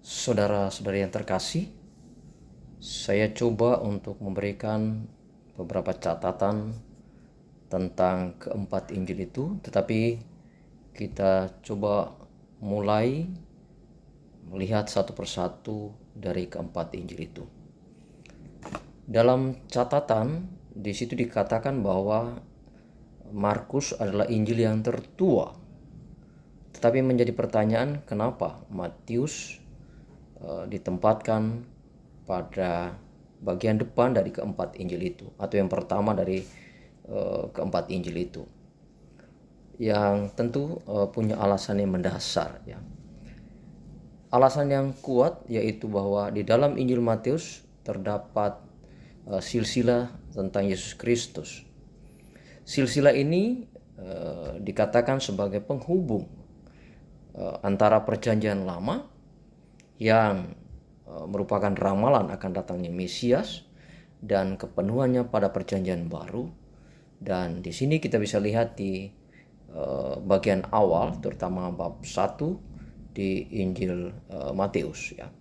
Saudara-saudari yang terkasih, saya coba untuk memberikan beberapa catatan tentang keempat Injil itu, tetapi kita coba mulai melihat satu persatu dari keempat Injil itu. Dalam catatan, di situ dikatakan bahwa Markus adalah Injil yang tertua. Tetapi menjadi pertanyaan, kenapa Matius ditempatkan pada bagian depan dari keempat Injil itu, atau yang pertama dari keempat Injil itu, yang tentu punya alasan yang mendasar, ya. Alasan yang kuat yaitu bahwa di dalam Injil Matius terdapat silsilah tentang Yesus Kristus. Silsilah ini dikatakan sebagai penghubung antara perjanjian lama yang merupakan ramalan akan datangnya Mesias dan kepenuhannya pada perjanjian baru. Dan di sini kita bisa lihat di bagian awal, terutama bab 1 di Injil Matius, ya.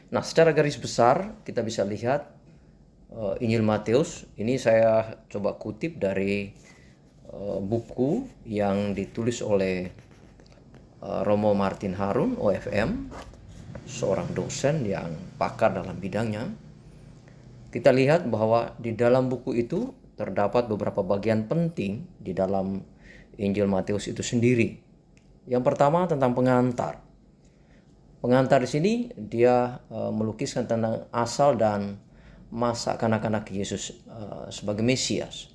Nah, secara garis besar kita bisa lihat Injil Matius ini saya coba kutip dari buku yang ditulis oleh Romo Martin Harun, OFM, seorang dosen yang pakar dalam bidangnya. Kita lihat bahwa di dalam buku itu terdapat beberapa bagian penting di dalam Injil Matius itu sendiri. Yang pertama tentang pengantar. Pengantar di sini dia melukiskan tentang asal dan masa kanak-kanak Yesus sebagai Mesias.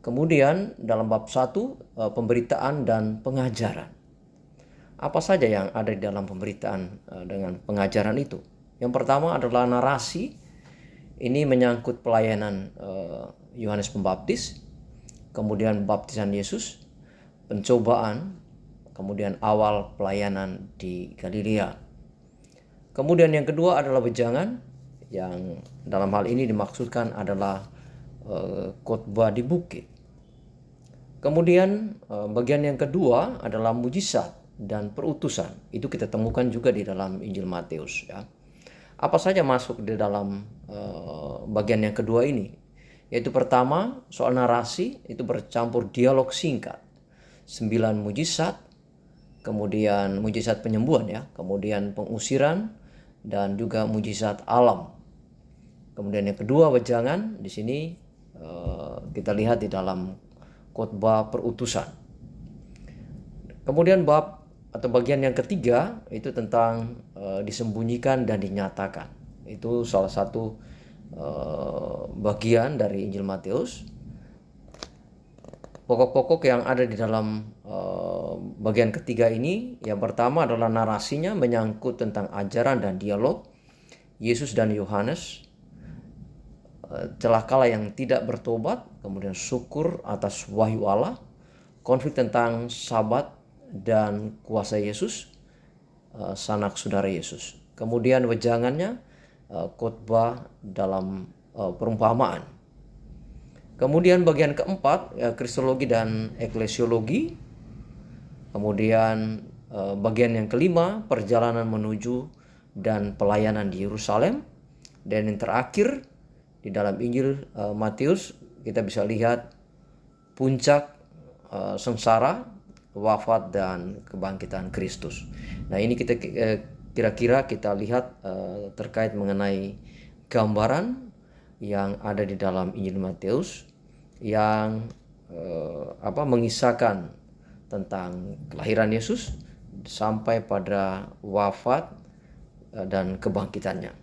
Kemudian dalam bab 1 pemberitaan dan pengajaran. Apa saja yang ada di dalam pemberitaan dengan pengajaran itu? Yang pertama adalah narasi. Ini menyangkut pelayanan Yohanes Pembaptis, kemudian baptisan Yesus, pencobaan, kemudian awal pelayanan di Galilea. Kemudian yang kedua adalah wejangan, yang dalam hal ini dimaksudkan adalah khotbah di bukit. Kemudian bagian yang kedua adalah mujizat dan perutusan. Itu kita temukan juga di dalam Injil Matius, ya. Apa saja masuk di dalam bagian yang kedua ini? Yaitu pertama, soal narasi, itu bercampur dialog singkat. 9 mujizat, kemudian mujizat penyembuhan, ya, kemudian pengusiran dan juga mujizat alam. Kemudian yang kedua, wejangan. Di sini kita lihat di dalam khotbah perutusan. Kemudian bab atau bagian yang ketiga itu tentang disembunyikan dan dinyatakan. Itu salah satu bagian dari Injil Matius. Pokok-pokok yang ada di dalam bagian ketiga ini, yang pertama adalah narasinya menyangkut tentang ajaran dan dialog Yesus dan Yohanes, celakalah yang tidak bertobat, kemudian syukur atas wahyu Allah, konflik tentang Sabat dan kuasa Yesus, sanak saudara Yesus. Kemudian wejangannya khotbah dalam perumpamaan. Kemudian bagian keempat kristologi dan eklesiologi. Kemudian bagian yang kelima perjalanan menuju dan pelayanan di Yerusalem. Dan yang terakhir di dalam Injil Matius kita bisa lihat puncak sengsara, wafat dan kebangkitan Kristus. Nah, ini kita kira-kira kita lihat terkait mengenai gambaran yang ada di dalam Injil Matius yang mengisahkan tentang kelahiran Yesus sampai pada wafat dan kebangkitannya.